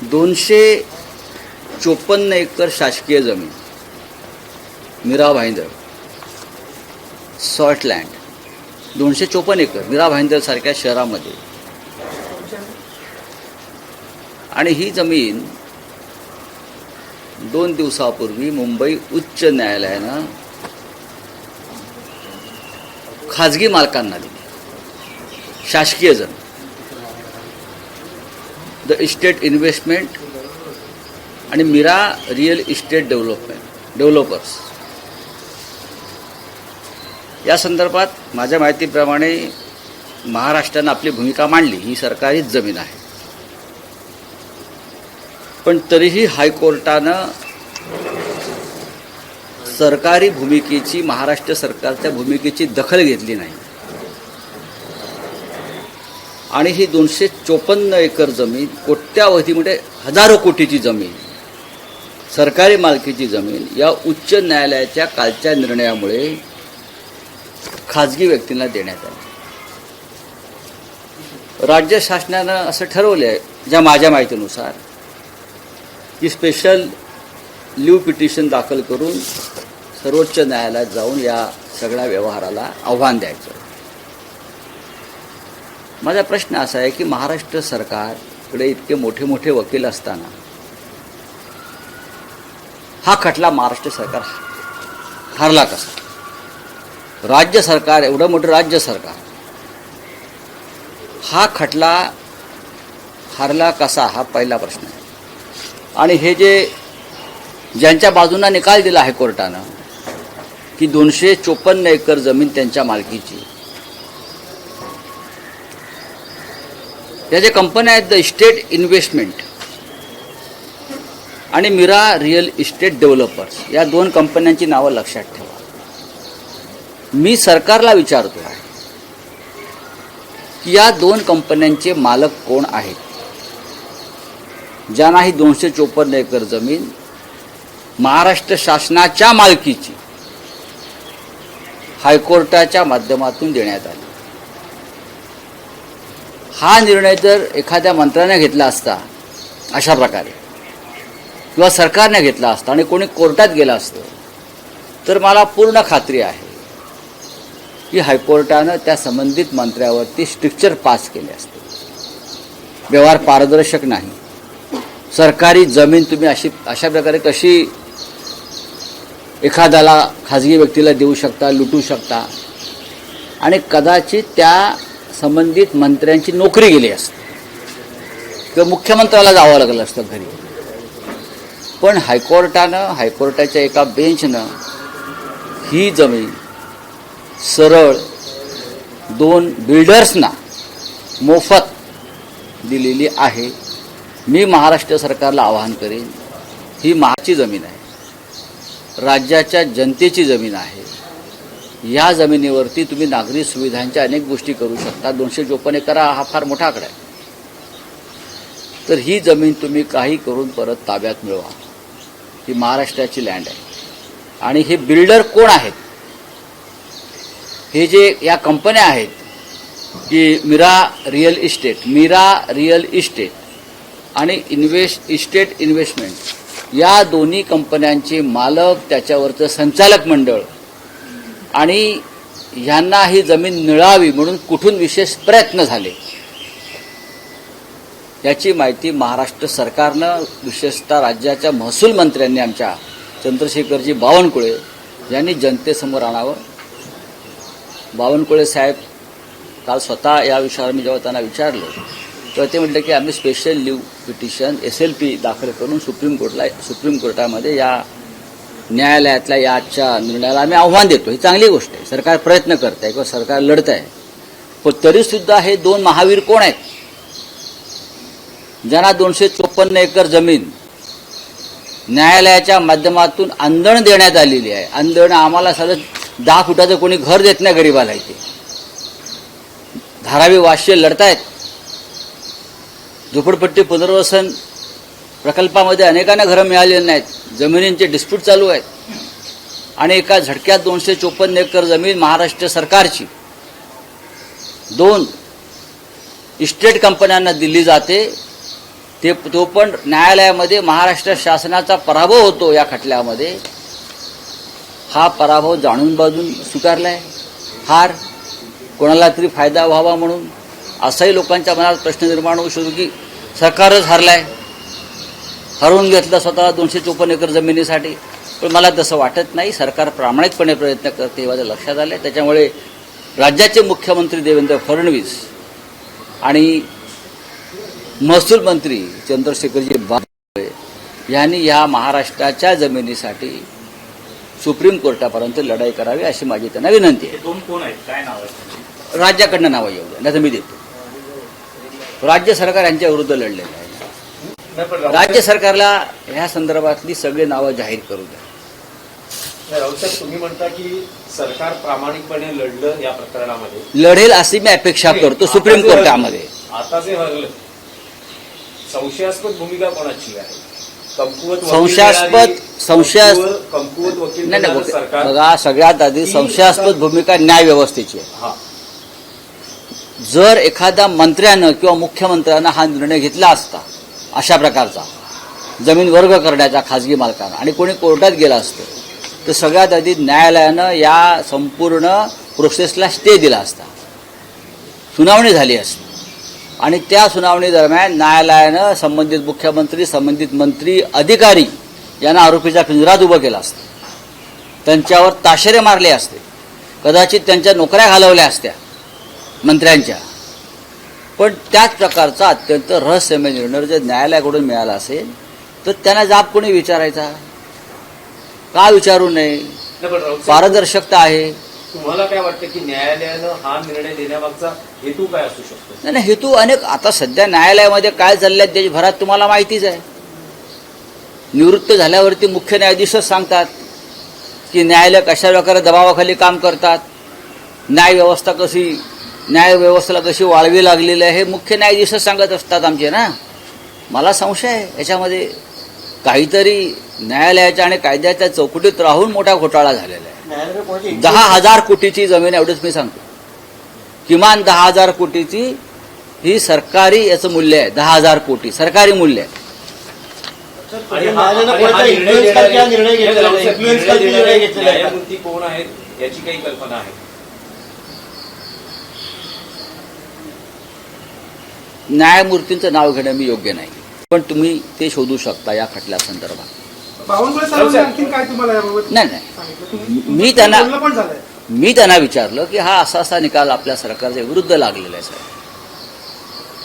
254 acre शासकीय जमीन, Mira Bhayandar सॉल्टलँड, 254 acre Mira Bhayandar सारख्या शहरामध्ये. आणि ही जमीन 2 दिवसापूर्वी मुंबई उच्च न्यायालयानं खाजगी मालकांना दिली. शासकीय जमीन, द इस्टेट इन्व्हेस्टमेंट आणि मीरा रिअल इस्टेट डेव्हलपर्स या संदर्भात माझ्या माहितीप्रमाणे महाराष्ट्रानं आपली भूमिका मांडली. ही सरकारीच जमीन आहे, पण तरीही हायकोर्टानं सरकारी भूमिकेची, महाराष्ट्र सरकारच्या भूमिकेची दखल घेतली नाही आणि ही 254 एकर जमीन, कोट्यावधीमध्ये हजारो कोटीची जमीन, सरकारी मालकीची जमीन या उच्च न्यायालयाच्या कालच्या निर्णयामुळे खाजगी व्यक्तींना देण्यात आली. राज्य शासनानं असं ठरवलं आहे, ज्या माझ्या माहितीनुसार, की स्पेशल लीव पिटिशन दाखल करून सर्वोच्च न्यायालयात जाऊन या सगळ्या व्यवहाराला आव्हान द्यायचं. माझा प्रश्न असा आहे की महाराष्ट्र सरकारकडे इतके मोठे मोठे वकील असताना हा खटला महाराष्ट्र सरकार हारला कसा? राज्य सरकार, एवढं मोठं राज्य सरकार, हा खटला हारला कसा, हा पहिला प्रश्न आहे. आणि हे जे ज्यांच्या बाजूने निकाल दिला हायकोर्टानं की 254 एकर जमीन त्यांच्या मालकीची, त्या ज्या कंपन्या आहेत, द इस्टेट इन्व्हेस्टमेंट आणि मीरा रिअल इस्टेट डेव्हलपर्स, या 2 कंपन्यांची नावं लक्षात ठेवा. मी सरकारला विचारतो आहे की या 2 कंपन्यांचे मालक कोण आहेत, ज्यांना ही 254 एकर जमीन महाराष्ट्र शासनाच्या मालकीची हायकोर्टाच्या माध्यमातून देण्यात आली. हा निर्णय जर एखाद्या मंत्र्याने घेतला असता अशा प्रकारे, किंवा सरकारने घेतला असता आणि कोणी कोर्टात गेला असतं, तर मला पूर्ण खात्री आहे की हायकोर्टानं त्या संबंधित मंत्र्यावरती स्ट्रिक्चर पास केले असते. व्यवहार पारदर्शक नाही, सरकारी जमीन तुम्ही अशा प्रकारे कशी एखाद्याला, खाजगी व्यक्तीला देऊ शकता, लुटू शकता, आणि कदाचित त्या संबंधित मंत्र्यांची नोकरी गेली असते किंवा मुख्यमंत्र्याला जावं लागलं असतं घरी. पण हायकोर्टाच्या एका बेंचनं ही जमीन सरळ 2 बिल्डर्सना मोफत दिलेली आहे. मी महाराष्ट्र सरकारला आवाहन करेन, ही महाची जमीन आहे, राज्याच्या जनतेची जमीन आहे. या जमिनीवरती तुम्ही नागरी सुविधांच्या अनेक गोष्टी करू शकता. 254 एकर हा फार मोठा आकडा आहे. तर ही जमीन तुम्ही काही करून परत ताब्यात मिळवा. ही महाराष्ट्राची लँड आहे. आणि हे बिल्डर कोण आहेत, हे जे या कंपन्या आहेत की मीरा रिअल इस्टेट आणि इस्टेट इन्व्हेस्टमेंट, या दोन्ही कंपन्यांचे मालक, त्याच्यावरचं संचालक मंडळ, आणि ह्यांना ही जमीन मिळावी म्हणून कुठून विशेष प्रयत्न झाले, याची माहिती महाराष्ट्र सरकारनं, विशेषतः राज्याच्या महसूल मंत्र्यांनी आमच्या चंद्रशेखरजी बावनकुळे यांनी जनतेसमोर आणावं. बावनकुळे साहेब काल स्वतः या विषयावर मी जेव्हा त्यांना विचारलं, तेव्हा ते म्हटलं की आम्ही स्पेशल लीव पिटिशन SLP दाखल करून सुप्रीम कोर्टामध्ये या न्यायालयातल्या या आजच्या निर्णयाला आम्ही आव्हान देतो. ही चांगली गोष्ट आहे, सरकार प्रयत्न करत आहे किंवा सरकार लढत आहे. पण तरीसुद्धा हे 2 महावीर कोण आहेत, ज्यांना 254 एकर जमीन न्यायालयाच्या माध्यमातून अंदण देण्यात आलेली आहे. अंदण आम्हाला साधं 10 फुटाचं कोणी घर देत नाही गरीबाला. इथे धारावी वाश्य लढतायत. झोपडपट्टी पुनर्वसन प्रकल्पामध्ये अनेकांना घरं मिळालेली नाहीत, जमिनींचे डिस्प्यूट चालू आहेत. आणि एका झटक्यात 254 एकर जमीन महाराष्ट्र सरकारची 2 इस्टेट कंपन्यांना दिली जाते. तो पण न्यायालयामध्ये महाराष्ट्र शासनाचा पराभव होतो या खटल्यामध्ये. हा पराभव जाणून बाजून स्वीकारलाय, हार कोणाला तरी फायदा व्हावा म्हणून. असाही लोकांच्या मनात प्रश्न निर्माण होऊ शकतो की सरकारच हारलाय, हरवून घेतलं स्वतः 254 एकर जमिनीसाठी. पण मला तसं वाटत नाही. सरकार प्रामाणिकपणे प्रयत्न करते हे माझ्या लक्षात आलं. त्याच्यामुळे राज्याचे मुख्यमंत्री देवेंद्र फडणवीस आणि महसूल मंत्री चंद्रशेखरजी बावनकुळे यांनी या महाराष्ट्राच्या जमिनीसाठी सुप्रीम कोर्टापर्यंत लढाई करावी अशी माझी त्यांना विनंती आहे. दोन कोण आहेत, काय नाव आहे? राज्याकडनं नावं येऊ द्या, नाही तर मी देतो. राज्य सरकार यांच्या विरुद्ध लढलेलं आहे. राज्य सरकारला ह्या संदर्भातली सगळी नावं जाहीर करू द्या. राऊत साहेब, तुम्ही म्हणता की सरकार प्रामाणिकपणे लढलं या प्रकरणामध्ये, लढेल अशी मी अपेक्षा करतो सुप्रीम कोर्टामध्ये. आता जे हरलं, संशयास्पद भूमिका कोणाची आहे? कमकुवत वकील नाही सरकार. बघा, सगळ्यात आधी संशयास्पद भूमिका न्याय व्यवस्थेची आहे. जर एखाद्या मंत्र्यानं किंवा मुख्यमंत्र्यानं हा निर्णय घेतला असता अशा प्रकारचा जमीन वर्ग करण्याचा खाजगी मालकांना आणि कोणी कोर्टात गेला असतं, तर सगळ्यात आधी न्यायालयानं या संपूर्ण प्रोसेसला स्टे दिला असता, सुनावणी झाली असती. आणि त्या सुनावणी दरम्यान न्यायालयानं संबंधित मुख्यमंत्री, संबंधित मंत्री, अधिकारी यांना आरोपीच्या पिंजरात उभं केलं असतं, त्यांच्यावर ताशेरे मारले असते, कदाचित त्यांच्या नोकऱ्या घालवल्या असत्या मंत्र्यांच्या. पण त्याच प्रकारचा अत्यंत रहस्यमय निर्णय जर न्यायालयाकडून मिळाला असेल तर त्यांना जाब कोणी विचारायचा? का विचारू नये? पारदर्शकता आहे. तुम्हाला काय वाटतं की न्यायालयानं हा निर्णय देण्यामागचा हेतू काय असू शकतो? नाही, हेतू अनेक. आता सध्या न्यायालयामध्ये काय चाललंय देशभरात तुम्हाला माहितीच आहे. निवृत्त झाल्यावरती मुख्य न्यायाधीशच सांगतात की न्यायालय कशा प्रकारे दबावाखाली काम करतात, न्यायव्यवस्थेला कशी वाळवी लागलेली आहे, हे मुख्य न्यायाधीशच सांगत असतात आमचे ना. मला संशय आहे याच्यामध्ये काहीतरी न्यायालयाच्या आणि कायद्याच्या चौकटीत राहून मोठा घोटाळा झालेला आहे. 10,000 कोटीची जमीन, एवढंच मी सांगतो. किमान 10,000 कोटीची ही सरकारी याचं मूल्य आहे. 10,000 कोटी सरकारी मूल्य आहे. न्यायमूर्ती कोण आहेत याची काही कल्पना आहे? न्यायमूर्तींचं नाव घेणं मी योग्य नाही, पण तुम्ही ते शोधू शकता या खटल्या संदर्भात. नाही, मी त्यांना विचारलं की हा असा निकाल आपल्या सरकारच्या विरुद्ध लागलेला आहे साहेब.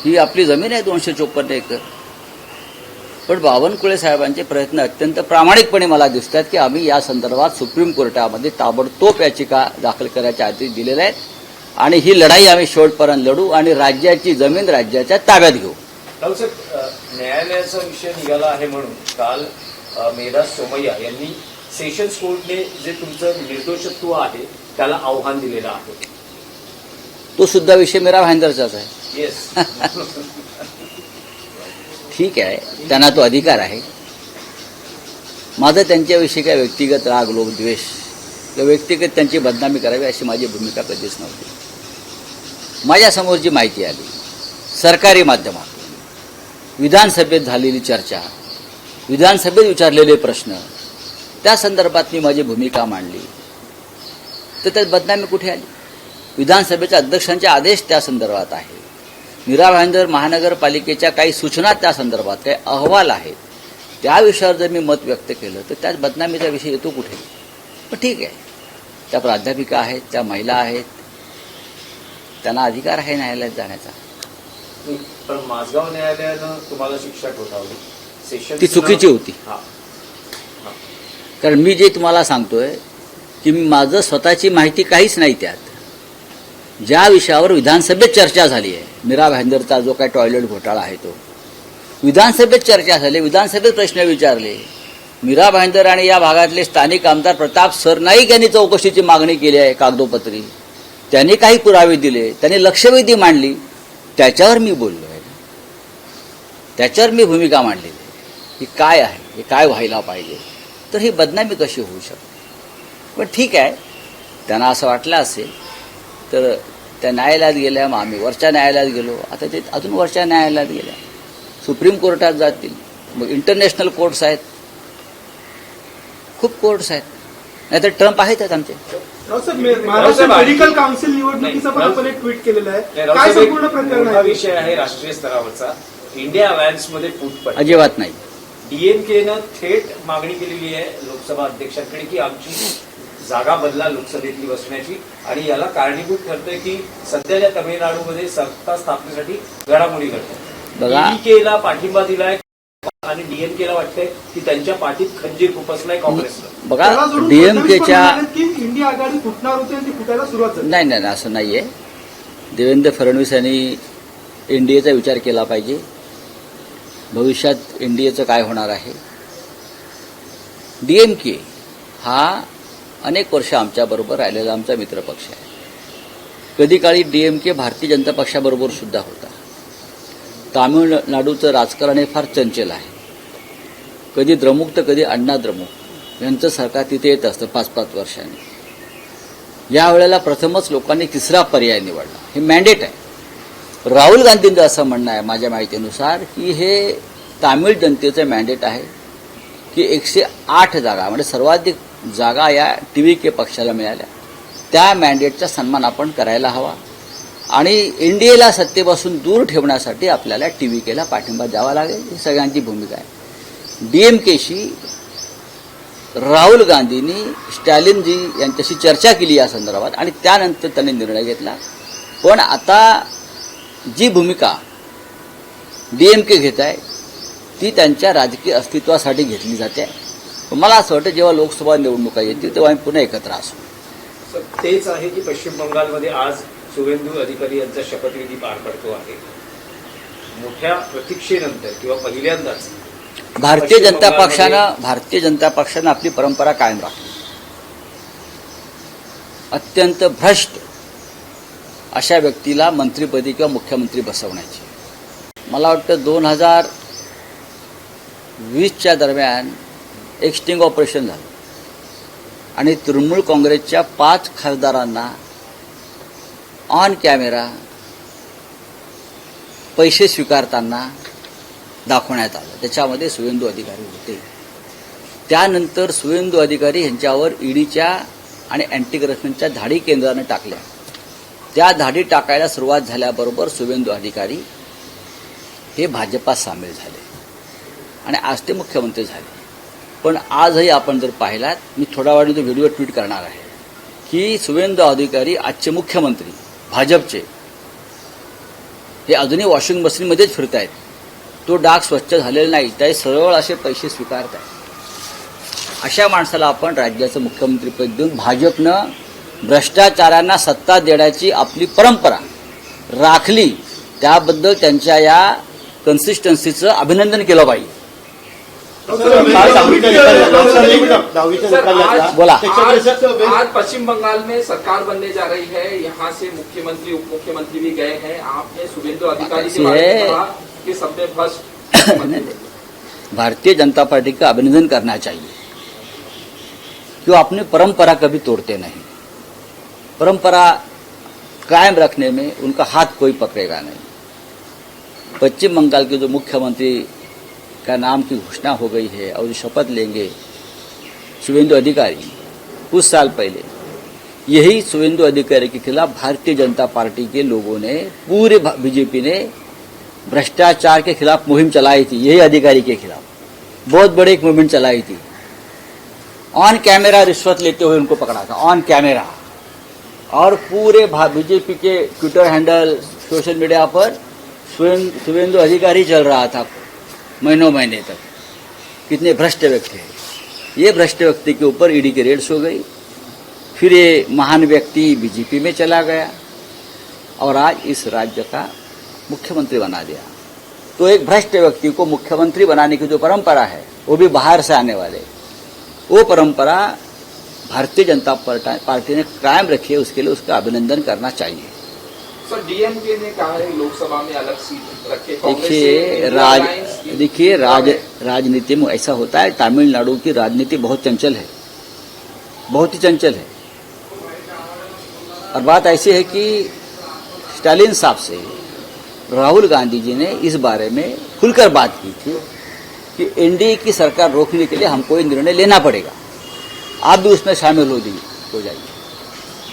ही आपली जमीन आहे 254 एकर. पण बावनकुळे साहेबांचे प्रयत्न अत्यंत प्रामाणिकपणे मला दिसतात की आम्ही या संदर्भात सुप्रीम कोर्टामध्ये ताबडतोब याचिका दाखल करायचे आदेश दिलेले आहेत आणि ही लढाई आम्ही शेवटपर्यंत लढू आणि राज्याची जमीन राज्याच्या ताब्यात घेऊ. न्यायालयाचा विषय निघाला आहे म्हणून काल मेधा सोमय्या यांनी सेशन्स कोर्टने जे तुमचं निर्दोषत्व आहे त्याला आव्हान दिलेलं आहे. तो सुद्धा विषय मीरा भाईंदरचाच आहे. येस. ठीक आहे, त्यांना तो अधिकार आहे. माझं त्यांच्याविषयी काय व्यक्तिगत राग, लोक, द्वेष किंवा व्यक्तिगत त्यांची बदनामी करावी अशी माझी भूमिका कधीच नव्हती. माझ्यासमोर जी माहिती आली सरकारी माध्यमातून, विधानसभेत झालेली चर्चा, विधानसभेत विचारलेले प्रश्न, त्या संदर्भात मी माझी भूमिका मांडली, तर त्यात बदनामी कुठे आली? विधानसभेच्या अध्यक्षांचे आदेश त्या संदर्भात आहे. मीरा भाईंदर महानगरपालिकेच्या काही सूचना त्या संदर्भात, काही अहवाल आहेत, त्या विषयावर जर मी मत व्यक्त केलं तर त्यात बदनामीचा विषय येतो कुठे? पण ठीक आहे, त्या प्राध्यापिका आहेत, त्या महिला आहेत, त्यांना अधिकार आहे न्यायालयात जाण्याचा. पण माझगाव न्यायालयानं तुम्हाला शिक्षा ठोठावली, ती चुकीची होती. कारण मी जे तुम्हाला सांगतोय की माझं स्वतःची माहिती काहीच नाही. त्यात ज्या विषयावर विधानसभेत चर्चा झाली आहे, मीरा भाईंदरचा जो काय टॉयलेट घोटाळा आहे, तो विधानसभेत चर्चा झाली, विधानसभेत प्रश्न विचारले. मीरा भाईंदर आणि या भागातले स्थानिक आमदार प्रताप सरनाईक यांनी चौकशीची मागणी केली आहे कागदोपत्री. त्यांनी काही पुरावे दिले, त्यांनी लक्षवेधी मांडली, त्याच्यावर मी बोललो आहे, त्याच्यावर मी भूमिका मांडलेली आहे की काय आहे, हे काय व्हायला पाहिजे. तर ही बदनामी कशी होऊ शकते? पण ठीक आहे, त्यांना असं वाटलं असेल तर त्या न्यायालयात गेल्या, मग आम्ही वरच्या न्यायालयात गेलो, आता ते अजून वरच्या न्यायालयात गेल्या. सुप्रीम कोर्टात जातील, मग इंटरनॅशनल कोर्ट्स आहेत, खूप कोर्ट्स आहेत, नाहीतर ट्रम्प आहेतच आमचे. महाराष्ट्र मेडिकल काउन्सिल निवडणुकीचं पण आपण एक ट्विट केलेलं आहे. काय संपूर्ण प्रकरण हा आहे? विषय आहे राष्ट्रीय स्तरावरचा. इंडिया अलायन्स मध्ये फूट पडली. अजिबात नाही. डीएमकेनं थेट मागणी केलेली आहे लोकसभा अध्यक्षांकडे की आमची जागा बदला लोकसभेतली बसण्याची, आणि याला कारणीभूत ठरतंय की सध्याच्या तामिळनाडूमध्ये सत्ता स्थापनेसाठी घडामोडी घडतात. बघा. डीएमकेला पाठिंबा दिलाय आणि डीएमकेला वाटतंय की त्यांच्या पाठीत खंजीर खुपसलाय काँग्रेसनं. बघा, त्याला जोडून डीएमकेच्या फडणवीस पण म्हणाले की इंडिया आघाडी फुटणार होती आणि ती फुटायला सुरुवात झाली. नाही नाही असं नाहीये. देवेंद्र फडणवीस यांनी एनडीएचा विचार केला पाहिजे. भविष्यात एनडीएचं काय होणार आहे. डीएमके हा अनेक वर्ष आमच्याबरोबर राहिलेला आमचा मित्रपक्ष आहे. कधी काळी डीएमके भारतीय जनता पक्षाबरोबर सुद्धा होता. तामिळनाडूचं राजकारण हे फार चंचल आहे. कधी द्रमुक तर कधी अण्णा द्रमुक यांचं सरकार तिथे येत असतं 5-5 वर्षांनी. यावेळेला प्रथमच लोकांनी तिसरा पर्याय निवडला. हे मॅन्डेट आहे. राहुल गांधींचं असं म्हणणं आहे माझ्या माहितीनुसार की हे तामिळ जनतेचं मॅन्डेट आहे की 108 जागा म्हणजे सर्वाधिक जागा या TVK पक्षाला मिळाल्या. त्या मॅन्डेटचा सन्मान आपण करायला हवा आणि एनडीएला सत्तेपासून दूर ठेवण्यासाठी आपल्याला TVKला पाठिंबा द्यावा लागेल. ही सगळ्यांची भूमिका आहे. डीएमकेशी राहुल गांधींनी स्टॅलिनजी यांच्याशी चर्चा केली या संदर्भात आणि त्यानंतर त्यांनी निर्णय घेतला. पण आता जी भूमिका डीएमके घेत आहे ती त्यांच्या राजकीय अस्तित्वासाठी घेतली जाते. मला असं वाटतं जेव्हा लोकसभा निवडणुका येतील तेव्हा आम्ही पुन्हा एकत्र असू. तेच आहे की पश्चिम बंगालमध्ये आज शुभेंदू अधिकारी यांचा शपथविधी पार पडतो आहे. मोठ्या प्रतीक्षेनंतर किंवा पहिल्यांदाच भारतीय जनता पक्षानं आपली परंपरा कायम राखली. अत्यंत भ्रष्ट अशा व्यक्तीला मंत्रिपदी किंवा मुख्यमंत्री बसवण्याची. मला वाटतं 2020च्या दरम्यान एक स्टिंग ऑपरेशन झालं आणि तृणमूल काँग्रेसच्या 5 खासदारांना ऑन कॅमेरा पैसे स्वीकारताना दाखवण्यात आलं. त्याच्यामध्ये शुभेंदू अधिकारी होते. त्यानंतर शुभेंदू अधिकारी यांच्यावर ईडीच्या आणि अँटी करप्शनच्या धाडी केंद्राने टाकल्या. त्या धाडी टाकायला सुरुवात झाल्याबरोबर शुभेंदू अधिकारी हे भाजपात सामील झाले आणि आज ते मुख्यमंत्री झाले. पण आजही आपण जर पाहिलात, मी थोड्या वेळाने तो व्हिडिओ ट्विट करणार आहे की शुभेंदू अधिकारी आजचे मुख्यमंत्री भाजपचे हे अजूनही वॉशिंग मशीनमध्येच फिरत आहेत. तो डाग स्वच्छ झालेला नाही, त्याही सरळ असे पैसे स्वीकारत आहेत. अशा माणसाला आपण राज्याचं मुख्यमंत्रीपद देऊन भाजपनं भ्रष्टाचारांना सत्ता देण्याची आपली परंपरा राखली, त्याबद्दल त्यांच्या या कन्सिस्टन्सीचं अभिनंदन केलं पाहिजे. बोला. आज पश्चिम बंगाल में सरकार बनने जा रही है. यहाँ से मुख्यमंत्री उप मुख्यमंत्री भी गए हैं. आपने शुभेंदु अधिकारी के बारे में कहा कि सबने भ्रष्ट. भारतीय जनता पार्टी का अभिनंदन करना चाहिए क्यों अपनी परंपरा कभी तोड़ते नहीं. परंपरा कायम रखने में उनका हाथ कोई पकड़ेगा नहीं. पश्चिम बंगाल के जो मुख्यमंत्री का नाम की घोषणा हो गई है और जो शपथ लेंगे शुभेंदु अधिकारी, कुछ साल पहले यही शुभेंदु अधिकारी के खिलाफ भारतीय जनता पार्टी के लोगों ने, पूरे बीजेपी ने भ्रष्टाचार के खिलाफ मुहिम चलाई थी. यही अधिकारी के खिलाफ बहुत बड़ी एक मूवमेंट चलाई थी. ऑन कैमरा रिश्वत लेते हुए उनको पकड़ा था, ऑन कैमरा. और पूरे बीजेपी के ट्विटर हैंडल, सोशल मीडिया पर शुभेंदु अधिकारी चल रहा था महीनों महीने तक. कितने भ्रष्ट व्यक्ति हैं. ये भ्रष्ट व्यक्ति के ऊपर ईडी की रेड्स हो गई. फिर ये महान व्यक्ति बीजेपी में चला गया और आज इस राज्य का मुख्यमंत्री बना दिया. तो एक भ्रष्ट व्यक्ति को मुख्यमंत्री बनाने की जो परंपरा है, वो भी बाहर से आने वाले, वो परंपरा भारतीय जनता पार्टी ने कायम रखी है. उसके लिए उसका अभिनंदन करना चाहिए. सर, डीएमके ने कहा है लोकसभा में अलग सीट रखे. देखिए राजनीति में ऐसा होता है. तमिलनाडु की राजनीति बहुत चंचल है, बहुत ही चंचल है. और बात ऐसी है कि स्टालिन साहब से राहुल गांधी जी ने इस बारे में खुलकर बात की थी कि एनडीए की सरकार रोकने के लिए हमको ये निर्णय लेना पड़ेगा, आप भी उसमें शामिल हो जाइए।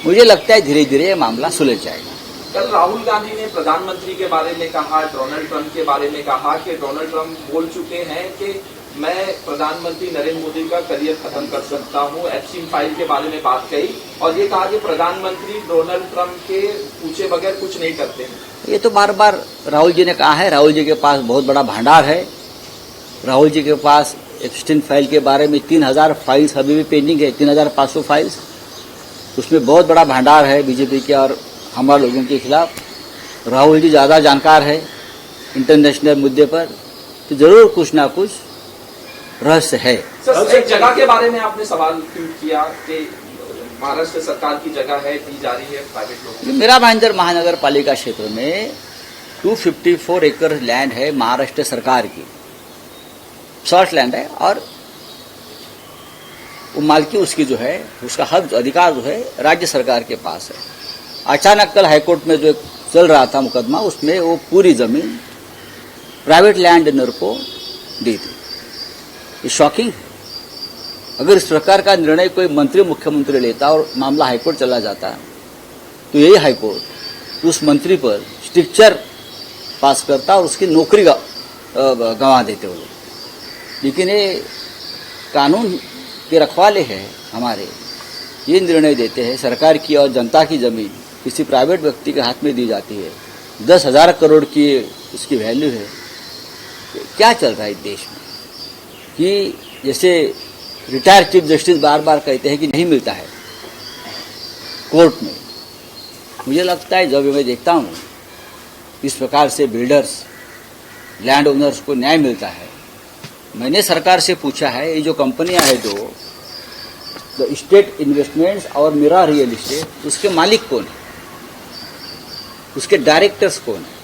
मुझे लगता है धीरे धीरे ये मामला सुलझ जाएगा। कल राहुल गांधी ने प्रधानमंत्री के बारे में कहा, डोनाल्ड ट्रंप के बारे में कहा कि डोनाल्ड ट्रंप बोल चुके हैं कि मैं प्रधानमंत्री नरेंद्र मोदी का करियर खत्म कर सकता हूं। एप्स्टीन फाइल के बारे में बात कही और ये कहा कि प्रधानमंत्री डोनाल्ड ट्रंप के पूछे बगैर कुछ नहीं करते हैं। ये तो बार बार राहुल जी ने कहा है। राहुल जी के पास बहुत बड़ा भंडार है। राहुल जी के पास एप्स्टीन फाइल के बारे में 3000 फाइल्स अभी भी पेंडिंग है, 3500 फाइल्स। उसमें बहुत बड़ा भंडार है बीजेपी के और हमारे लोगों के खिलाफ। राहुल जी ज़्यादा जानकार है इंटरनेशनल मुद्दे पर, तो जरूर कुछ ना कुछ रहस्य है। सर, एक जगह के बारे में आपने सवाल क्यों किया कि महाराष्ट्र सरकार की जगह है, दी जा रही है प्राइवेट लोगों को? मेरा भाईंदर महानगर पालिका क्षेत्र में 254 एकड़ लैंड है महाराष्ट्र सरकार की, शॉर्ट लैंड है, और वो मालकी उसकी जो है, उसका हक अधिकार जो है राज्य सरकार के पास है। अचानक कल हाईकोर्ट में जो चल रहा था मुकदमा, उसमें वो पूरी जमीन प्राइवेट लैंड ओनर को दी थी। ये शॉकिंग है। अगर इस प्रकार का निर्णय कोई मंत्री मुख्यमंत्री लेता और मामला हाईकोर्ट चला जाता, तो यही हाईकोर्ट उस मंत्री पर स्ट्रिक्चर पास करता और उसकी नौकरी गंवा देते वो लोग। लेकिन ये कानून के रखवाले हैं हमारे, ये निर्णय देते हैं सरकार की और जनता की जमीन किसी प्राइवेट व्यक्ति के हाथ में दी जाती है। 10,000 करोड़ की उसकी वैल्यू है। क्या चल रहा है इस देश में कि जैसे रिटायर्ड चीफ जस्टिस बार बार कहते हैं कि नहीं मिलता है कोर्ट में। मुझे लगता है जब मैं देखता हूँ इस प्रकार से बिल्डर्स, लैंड ओनर्स को न्याय मिलता है। मैंने सरकार से पूछा है, ये जो कंपनियां हैं दो, द स्टेट इन्वेस्टमेंट्स और मिरा रियल इस्टेट, उसके मालिक कौन है, उसके डायरेक्टर्स कौन है,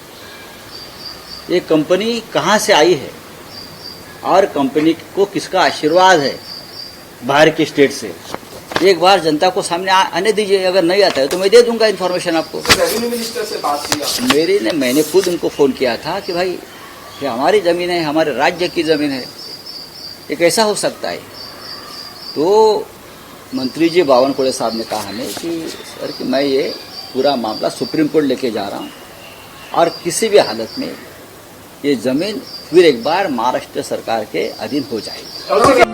ये कंपनी कहाँ से आई है और कंपनी को किसका आशीर्वाद है बाहर के स्टेट से। एक बार जनता को सामने आने दीजिए। अगर नहीं आता है तो मैं दे दूंगा इन्फॉर्मेशन आपको। रेवेन्यू मिनिस्टर से बात की आपने? मैंने खुद उनको फोन किया था कि भाई ये हमारी जमीन है, हमारे राज्य की जमीन है, ये कैसा हो सकता है। तो मंत्री जी बावनकुळे साहब ने कहा हमें कि सर कि मैं ये पूरा मामला सुप्रीम कोर्ट लेके जा रहा हूँ और किसी भी हालत में ये जमीन फिर एक बार महाराष्ट्र सरकार के अधीन हो जाएगी।